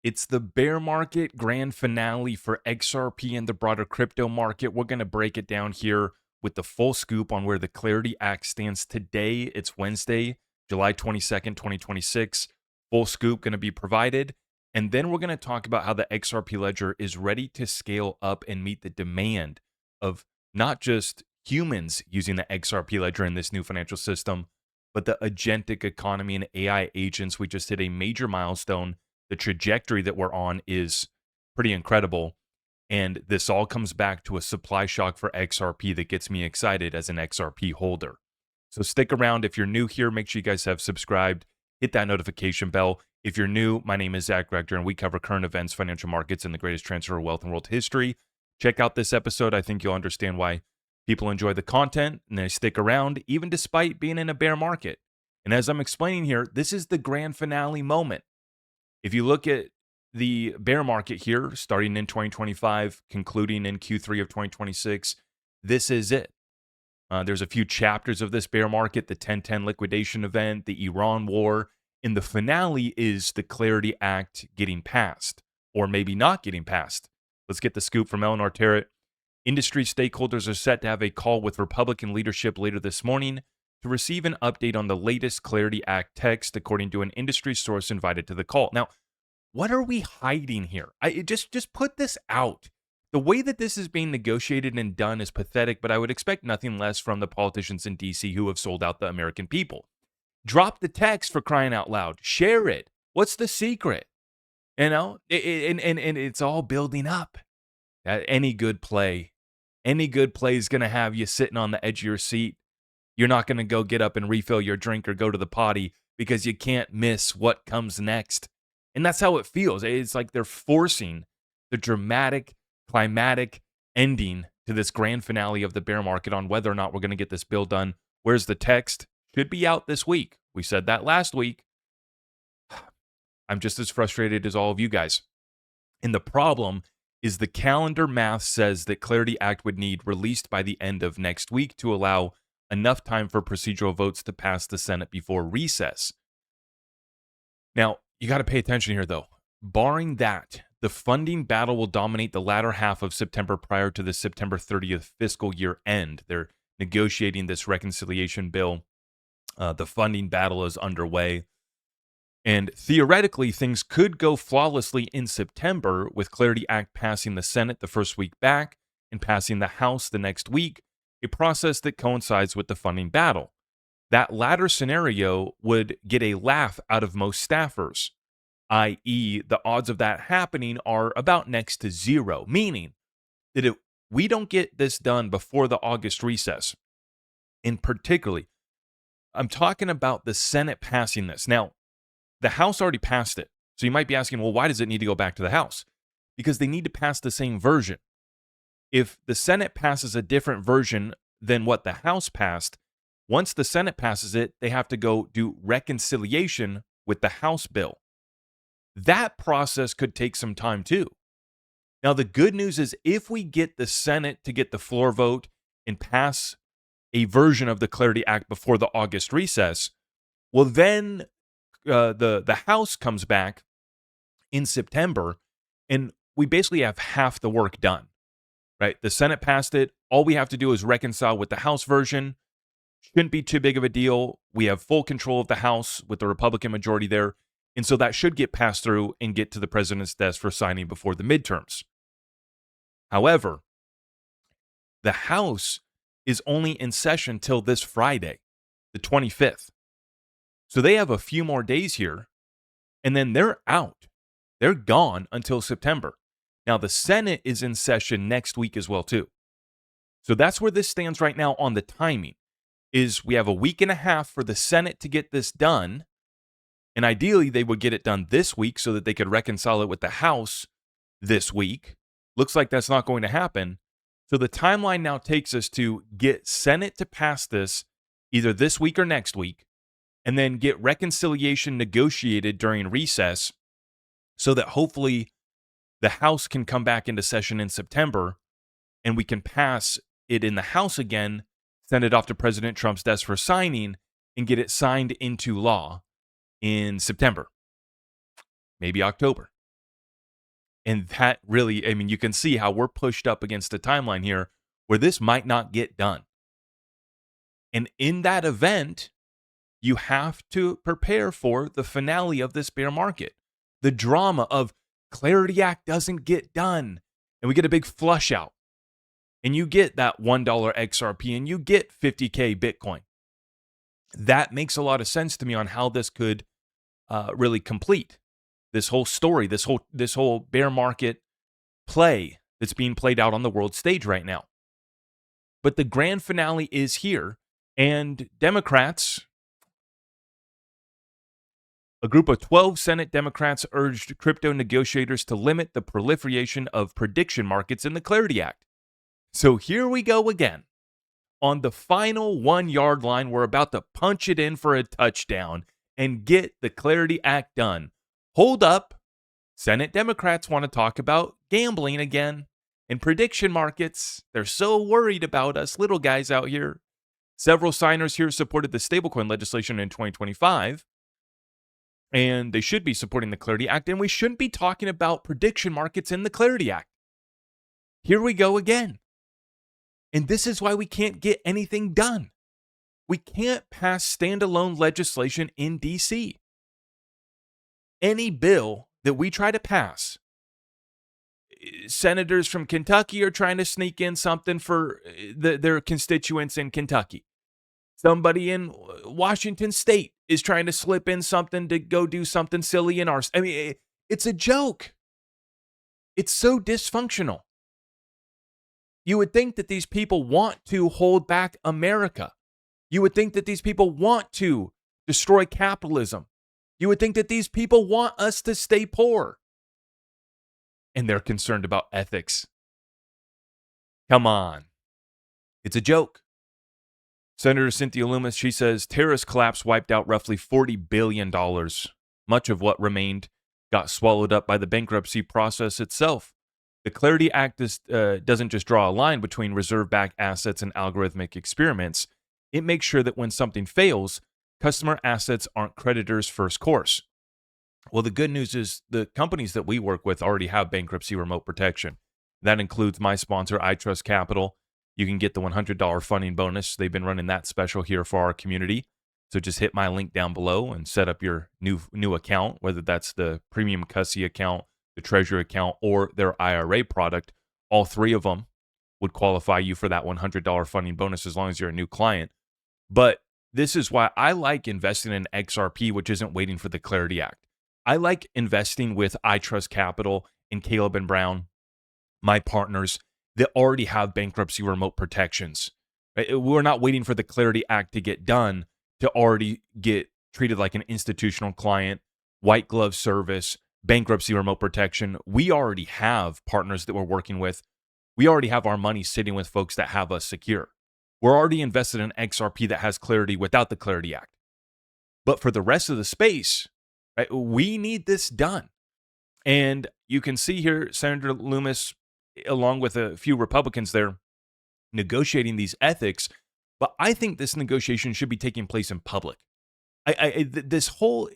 It's the bear market grand finale for XRP and the broader crypto market. We're going to break it down here with the full scoop on where the Clarity Act stands today. It's Wednesday, July 22nd, 2026. Full scoop going to be provided. And then we're going to talk about how the XRP ledger is ready to scale up and meet the demand of not just humans using the XRP ledger in this new financial system, but the agentic economy and AI agents. We just hit a major milestone. The trajectory that we're on is pretty incredible. And this all comes back to a supply shock for XRP that gets me excited as an XRP holder. So stick around. If you're new here, make sure you guys have subscribed. Hit that notification bell. If you're new, my name is Zach Rector, and we cover current events, financial markets, and the greatest transfer of wealth in world history. Check out this episode. I think you'll understand why people enjoy the content and they stick around, even despite being in a bear market. And as I'm explaining here, this is the grand finale moment. If you look at the bear market here, starting in 2025, concluding in Q3 of 2026, this is it. There's a few chapters of this bear market, the 1010 liquidation event, the Iran war, and the finale is the Clarity Act getting passed, or maybe not getting passed. Let's get the scoop from Eleanor, Terrett. Industry stakeholders are set to have a call with Republican leadership later this morning to receive an update on the latest Clarity Act text, according to an industry source invited to the call. Now, what are we hiding here? Just put this out. The way that this is being negotiated and done is pathetic, but I would expect nothing less from the politicians in D.C. who have sold out the American people. Drop the text, for crying out loud. Share it. What's the secret? You know, and it's all building up. Any good play is going to have you sitting on the edge of your seat. You're not going to go get up and refill your drink or go to the potty because you can't miss what comes next. And that's how it feels. It's like they're forcing the dramatic, climatic ending to this grand finale of the bear market on whether or not we're going to get this bill done. Where's the text? Should be out this week. We said that last week. I'm just as frustrated as all of you guys. And the problem is the calendar math says that Clarity Act would need released by the end of next week to allow enough time for procedural votes to pass the Senate before recess. Now, you got to pay attention here, though. Barring that, the funding battle will dominate the latter half of September prior to the September 30th fiscal year end. They're negotiating this reconciliation bill. The funding battle is underway. And theoretically, things could go flawlessly in September, with Clarity Act passing the Senate the first week back and passing the House the next week, a process that coincides with the funding battle. That latter scenario would get a laugh out of most staffers, i.e., the odds of that happening are about next to zero, meaning that if we don't get this done before the August recess, and particularly, I'm talking about the Senate passing this. Now, the House already passed it. So you might be asking, well, why does it need to go back to the House? Because they need to pass the same version. If the Senate passes a different version than what the House passed, once the Senate passes it, they have to go do reconciliation with the House bill. That process could take some time too. Now, the good news is if we get the Senate to get the floor vote and pass a version of the Clarity Act before the August recess, well, then the House comes back in September, and we basically have half the work done, right? The Senate passed it. All we have to do is reconcile with the House version. Shouldn't be too big of a deal. We have full control of the House with the Republican majority there, and so that should get passed through and get to the president's desk for signing before the midterms. However, the House is only in session till this Friday, the 25th. So they have a few more days here, and then they're out. They're gone until September. Now, the Senate is in session next week as well, too. So that's where this stands right now on the timing, is we have a week and a half for the Senate to get this done, and ideally they would get it done this week so that they could reconcile it with the House this week. Looks like that's not going to happen. So the timeline now takes us to get Senate to pass this either this week or next week, and then get reconciliation negotiated during recess so that hopefully the House can come back into session in September and we can pass it in the House again, send it off to President Trump's desk for signing, and get it signed into law in September, maybe October. And that really, I mean, you can see how we're pushed up against a timeline here where this might not get done. And in that event, you have to prepare for the finale of this bear market. The drama of Clarity Act doesn't get done, and we get a big flush out. And you get that $1 XRP, and you get 50K Bitcoin. That makes a lot of sense to me on how this could really complete this whole story, this whole bear market play that's being played out on the world stage right now. But the grand finale is here, and Democrats, a group of 12 Senate Democrats urged crypto negotiators to limit the proliferation of prediction markets in the Clarity Act. So here we go again. On the final 1 yard line, we're about to punch it in for a touchdown and get the Clarity Act done. Hold up. Senate Democrats want to talk about gambling again and prediction markets. They're so worried about us little guys out here. Several signers here supported the stablecoin legislation in 2025. And they should be supporting the Clarity Act, and we shouldn't be talking about prediction markets in the Clarity Act. Here we go again. And this is why we can't get anything done. We can't pass standalone legislation in DC. Any bill that we try to pass, senators from Kentucky are trying to sneak in something for their constituents in Kentucky. Somebody in Washington State is trying to slip in something to go do something silly in our... I mean, it's a joke. It's so dysfunctional. You would think that these people want to hold back America. You would think that these people want to destroy capitalism. You would think that these people want us to stay poor. And they're concerned about ethics. Come on. It's a joke. Senator Cynthia Loomis, she says, terrorist collapse wiped out roughly $40 billion. Much of what remained got swallowed up by the bankruptcy process itself. The Clarity Act doesn't just draw a line between reserve-backed assets and algorithmic experiments. It makes sure that when something fails, customer assets aren't creditors' first course. Well, the good news is the companies that we work with already have bankruptcy remote protection. That includes my sponsor, iTrust Capital. You can get the $100 funding bonus. They've been running that special here for our community. So just hit my link down below and set up your new account, whether that's the premium custody account, the treasury account, or their IRA product. All three of them would qualify you for that $100 funding bonus as long as you're a new client. But this is why I like investing in XRP, which isn't waiting for the Clarity Act. I like investing with iTrust Capital and Caleb and Brown, my partners, that already have bankruptcy remote protections. Right? We're not waiting for the Clarity Act to get done to already get treated like an institutional client, white glove service, bankruptcy remote protection. We already have partners that we're working with. We already have our money sitting with folks that have us secure. We're already invested in XRP that has clarity without the Clarity Act. But for the rest of the space, right, we need this done. And you can see here, Senator Loomis, along with a few Republicans there, negotiating these ethics. But I think this negotiation should be taking place in public. This whole,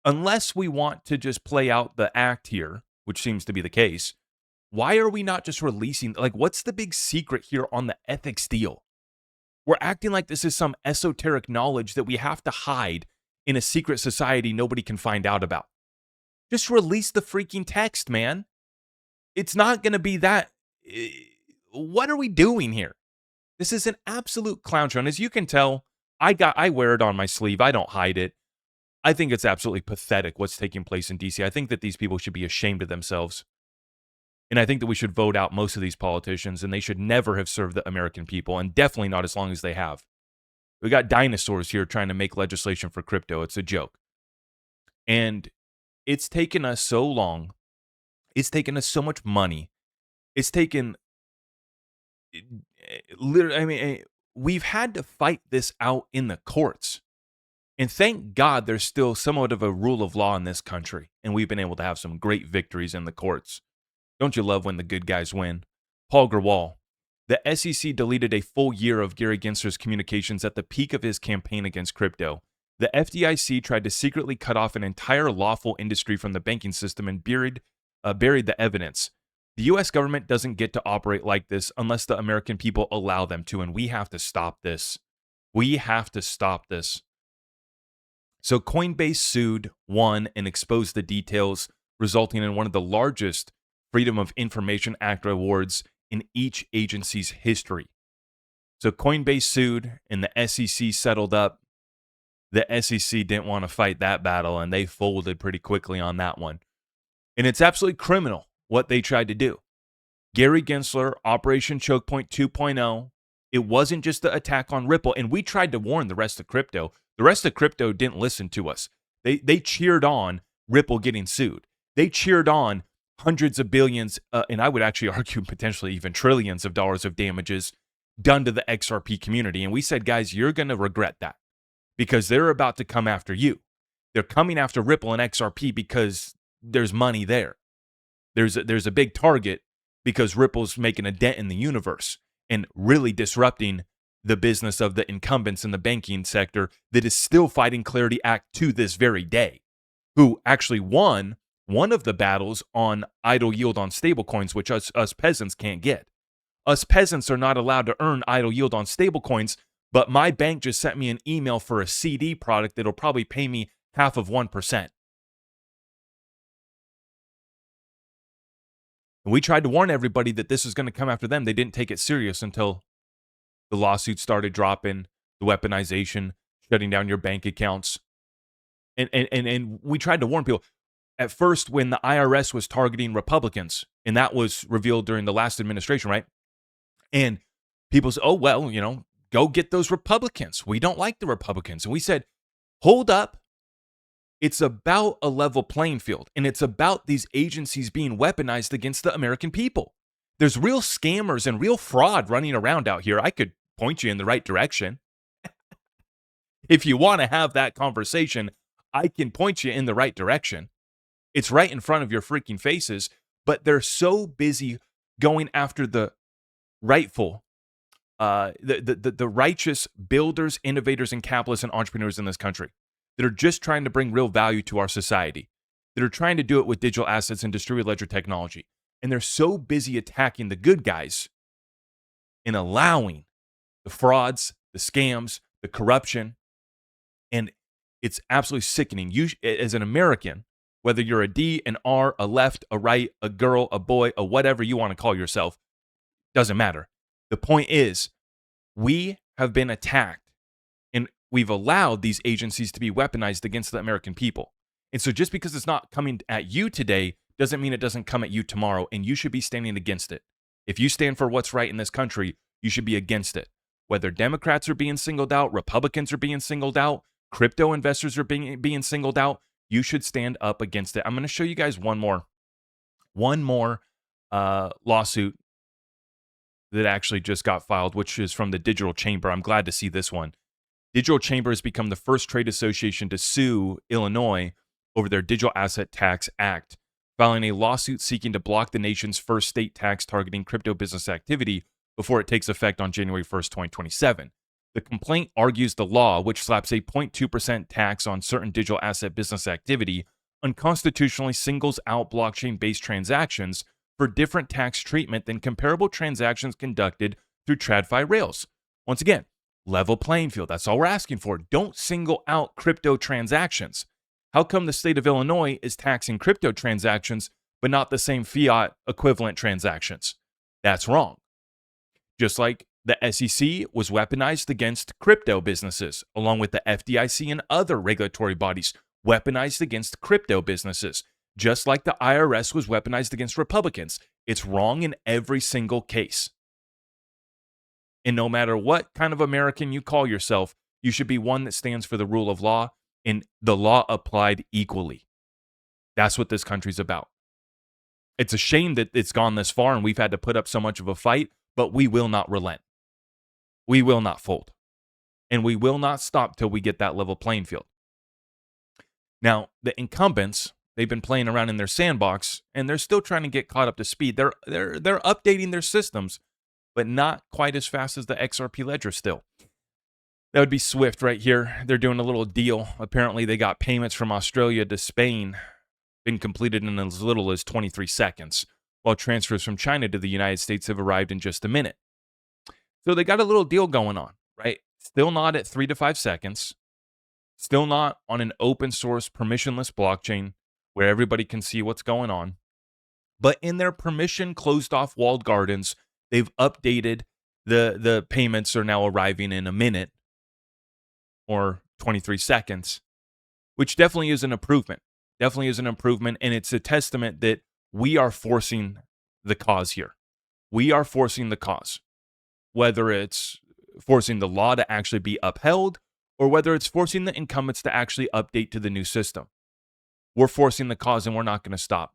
unless we want to just play out the act here, which seems to be the case, why are we not just releasing, like, what's the big secret here on the ethics deal? We're acting like this is some esoteric knowledge that we have to hide in a secret society nobody can find out about. Just release the freaking text, man. It's not going to be that. What are we doing here? This is an absolute clown show. And as you can tell, I wear it on my sleeve. I don't hide it. I think it's absolutely pathetic what's taking place in DC. I think that these people should be ashamed of themselves. And I think that we should vote out most of these politicians, and they should never have served the American people, and definitely not as long as they have. We got dinosaurs here trying to make legislation for crypto. It's a joke. And it's taken us so long. It's taken us so much money. It's taken, literally, I mean, we've had to fight this out in the courts. And thank God there's still somewhat of a rule of law in this country. And we've been able to have some great victories in the courts. Don't you love when the good guys win? Paul Grewal. The SEC deleted a full year of Gary Gensler's communications at the peak of his campaign against crypto. The FDIC tried to secretly cut off an entire lawful industry from the banking system and buried buried the evidence. The U.S. government doesn't get to operate like this unless the American people allow them to, and we have to stop this. We have to stop this. So Coinbase sued, won, and exposed the details, resulting in one of the largest Freedom of Information Act awards in each agency's history. So Coinbase sued, and the SEC settled up. The SEC didn't want to fight that battle, and they folded pretty quickly on that one. And it's absolutely criminal what they tried to do. Gary Gensler, Operation Chokepoint 2.0, it wasn't just the attack on Ripple, and we tried to warn the rest of crypto. The rest of crypto didn't listen to us. They cheered on Ripple getting sued. They cheered on hundreds of billions, and I would actually argue potentially even trillions of dollars of damages done to the XRP community. And we said, guys, you're going to regret that because they're about to come after you. They're coming after Ripple and XRP because there's money there. There's a big target because Ripple's making a dent in the universe and really disrupting the business of the incumbents in the banking sector that is still fighting Clarity Act to this very day, who actually won one of the battles on idle yield on stablecoins, which us peasants can't get. Us peasants are not allowed to earn idle yield on stablecoins, but my bank just sent me an email for a CD product that'll probably pay me half of 1%. And we tried to warn everybody that this was going to come after them. They didn't take it serious until the lawsuits started dropping, the weaponization, shutting down your bank accounts. And we tried to warn people. At first, when the IRS was targeting Republicans, and that was revealed during the last administration, right? And people said, oh, well, go get those Republicans. We don't like the Republicans. And we said, hold up. It's about a level playing field, and it's about these agencies being weaponized against the American people. There's real scammers and real fraud running around out here. I could point you in the right direction. If you want to have that conversation, I can point you in the right direction. It's right in front of your freaking faces, but they're so busy going after the rightful, the righteous builders, innovators, and capitalists and entrepreneurs in this country that are just trying to bring real value to our society, that are trying to do it with digital assets and distributed ledger technology. And they're so busy attacking the good guys and allowing the frauds, the scams, the corruption. And it's absolutely sickening. You, as an American, whether you're a D, an R, a left, a right, a girl, a boy, a whatever you want to call yourself, doesn't matter. The point is, we have been attacked and we've allowed these agencies to be weaponized against the American people. And so just because it's not coming at you today doesn't mean it doesn't come at you tomorrow, and you should be standing against it. If you stand for what's right in this country, you should be against it. Whether Democrats are being singled out, Republicans are being singled out, crypto investors are being singled out, you should stand up against it. I'm going to show you guys one more lawsuit that actually just got filed, which is from the Digital Chamber. I'm glad to see this one. Digital Chamber has become the first trade association to sue Illinois over their Digital Asset Tax Act, filing a lawsuit seeking to block the nation's first state tax targeting crypto business activity before it takes effect on January 1st, 2027. The complaint argues the law, which slaps a 0.2% tax on certain digital asset business activity, unconstitutionally singles out blockchain-based transactions for different tax treatment than comparable transactions conducted through TradFi rails. Once again, level playing field. That's all we're asking for. Don't single out crypto transactions. How come the state of Illinois is taxing crypto transactions, but not the same fiat equivalent transactions? That's wrong. Just like the SEC was weaponized against crypto businesses, along with the FDIC and other regulatory bodies weaponized against crypto businesses, just like the IRS was weaponized against Republicans. It's wrong in every single case. And no matter what kind of American you call yourself, you should be one that stands for the rule of law and the law applied equally. That's what this country's about. It's a shame that it's gone this far and we've had to put up so much of a fight, but we will not relent. We will not fold. And we will not stop till we get that level playing field. Now, the incumbents, they've been playing around in their sandbox and they're still trying to get caught up to speed. They're updating their systems, but not quite as fast as the XRP ledger still. That would be Swift right here. They're doing a little deal. Apparently, they got payments from Australia to Spain been completed in as little as 23 seconds, while transfers from China to the United States have arrived in just a minute. So they got a little deal going on, right? Still not at 3 to 5 seconds, still not on an open source permissionless blockchain where everybody can see what's going on. But in their permission closed off walled gardens, they've updated the payments are now arriving in a minute or 23 seconds, which definitely is an improvement. Definitely is an improvement. And it's a testament that we are forcing the cause here. We are forcing the cause, whether it's forcing the law to actually be upheld or whether it's forcing the incumbents to actually update to the new system. We're forcing the cause and we're not going to stop.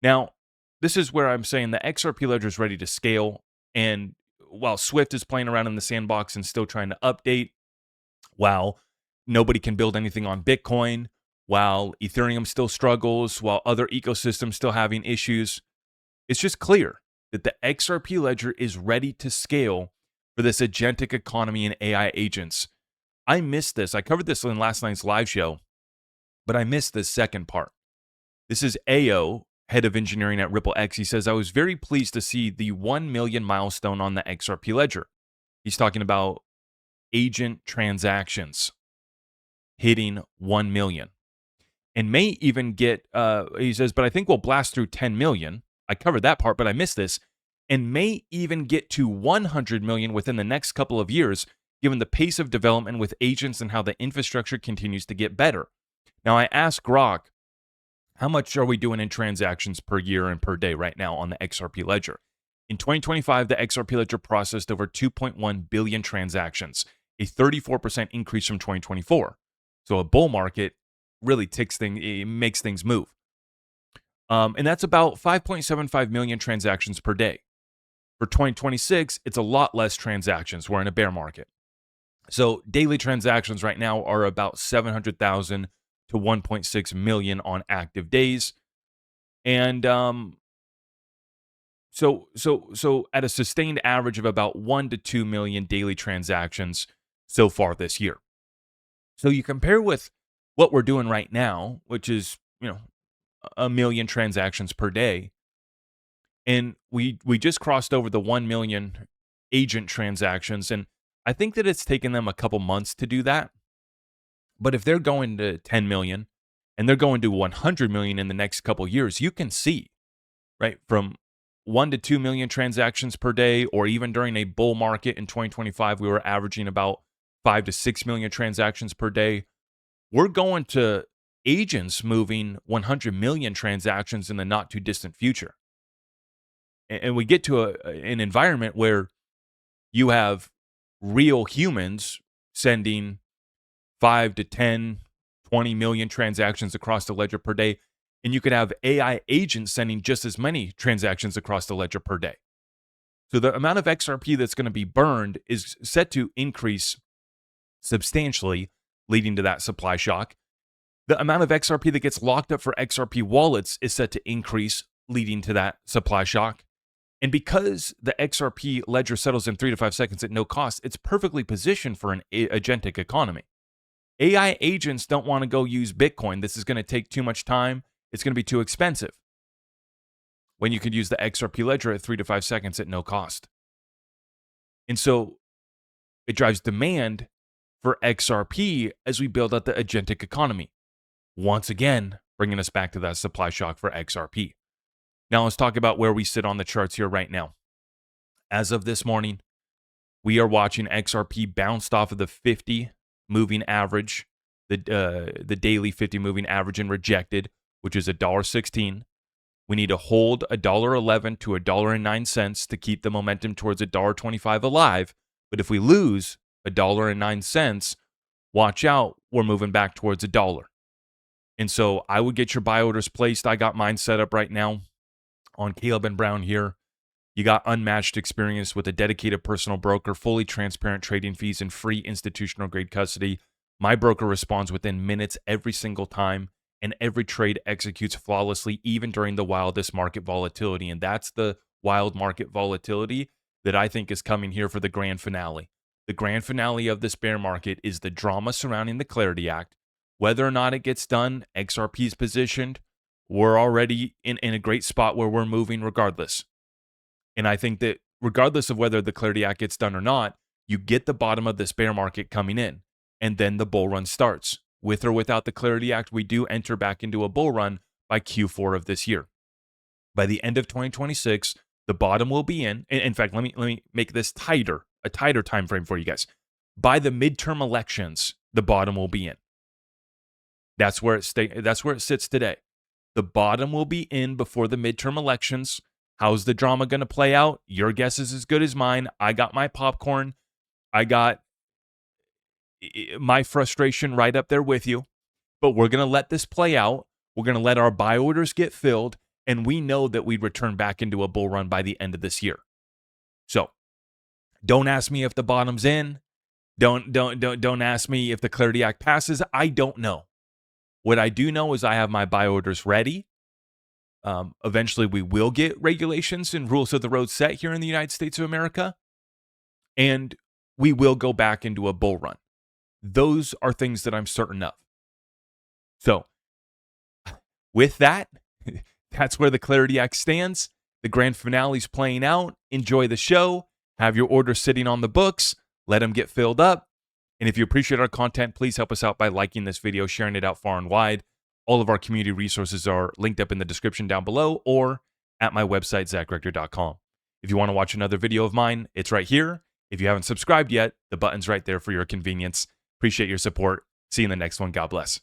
Now, this is where I'm saying the XRP ledger is ready to scale. And while Swift is playing around in the sandbox and still trying to update, while nobody can build anything on Bitcoin, while Ethereum still struggles, while other ecosystems still having issues, it's just clear that the XRP ledger is ready to scale for this agentic economy and AI agents. I missed this. I covered this in last night's live show, but I missed this second part. This is AO, head of engineering at RippleX. He says, I was very pleased to see the 1 million milestone on the XRP ledger. He's talking about agent transactions hitting 1 million. And may even get, he says, but I think we'll blast through 10 million. I covered that part, but I missed this. And may even get to 100 million within the next couple of years, given the pace of development with agents and how the infrastructure continues to get better. Now, I asked Grok, how much are we doing in transactions per year and per day right now on the XRP ledger? In 2025, the XRP ledger processed over 2.1 billion transactions, a 34% increase from 2024. So a bull market really makes things move. And that's about 5.75 million transactions per day. For 2026, it's a lot less transactions. We're in a bear market. So daily transactions right now are about 700,000 to 1.6 million on active days. And so at a sustained average of about 1 to 2 million daily transactions so far this year. So you compare with what we're doing right now, which is, 1 million transactions per day. And we just crossed over the 1 million agent transactions. And I think that it's taken them a couple months to do that. But if they're going to 10 million and they're going to 100 million in the next couple years, you can see, right, from 1 to 2 million transactions per day, or even during a bull market in 2025, we were averaging about 5 to 6 million transactions per day. We're going to agents moving 100 million transactions in the not too distant future. And we get to an environment where you have real humans sending 5 to 10, 20 million transactions across the ledger per day. And you could have AI agents sending just as many transactions across the ledger per day. So the amount of XRP that's going to be burned is set to increase substantially, leading to that supply shock. The amount of XRP that gets locked up for XRP wallets is set to increase, leading to that supply shock. And because the XRP ledger settles in 3 to 5 seconds at no cost, it's perfectly positioned for an agentic economy. AI agents don't want to go use Bitcoin. This is going to take too much time. It's going to be too expensive. When you could use the XRP ledger at 3 to 5 seconds at no cost. And so it drives demand for XRP as we build out the agentic economy. Once again, bringing us back to that supply shock for XRP. Now let's talk about where we sit on the charts here right now. As of this morning, we are watching XRP bounced off of the 50 moving average, the daily 50 moving average, and rejected, which is $1.16. We need to hold $1.11 to $1.09 to keep the momentum towards $1.25 alive. But if we lose $1.09, watch out, we're moving back towards $1. And so I would get your buy orders placed. I got mine set up right now on Caleb and Brown here. You got unmatched experience with a dedicated personal broker, fully transparent trading fees, and free institutional grade custody. My broker responds within minutes every single time, and every trade executes flawlessly, even during the wildest market volatility. And that's the wild market volatility that I think is coming here for the grand finale. The grand finale of this bear market is the drama surrounding the Clarity Act. Whether or not it gets done, XRP is positioned. we're already in a great spot where we're moving regardless. And I think that regardless of whether the Clarity Act gets done or not, you get the bottom of this bear market coming in, and then the bull run starts. With or without the Clarity Act, we do enter back into a bull run by Q4 of this year. By the end of 2026, the bottom will be in. In fact, let me make this a tighter time frame for you guys. By the midterm elections, the bottom will be in. That's where it sits today. The bottom will be in before the midterm elections. How's the drama going to play out? Your guess is as good as mine. I got my popcorn. I got my frustration right up there with you. But we're going to let this play out. We're going to let our buy orders get filled. And we know that we'd return back into a bull run by the end of this year. So don't ask me if the bottom's in. Don't ask me if the Clarity Act passes. I don't know. What I do know is I have my buy orders ready. Eventually, we will get regulations and rules of the road set here in the United States of America. And we will go back into a bull run. Those are things that I'm certain of. So with that, that's where the Clarity Act stands. The grand finale's playing out. Enjoy the show. Have your orders sitting on the books. Let them get filled up. And if you appreciate our content, please help us out by liking this video, sharing it out far and wide. All of our community resources are linked up in the description down below or at my website, zachrector.com. If you want to watch another video of mine, it's right here. If you haven't subscribed yet, the button's right there for your convenience. Appreciate your support. See you in the next one. God bless.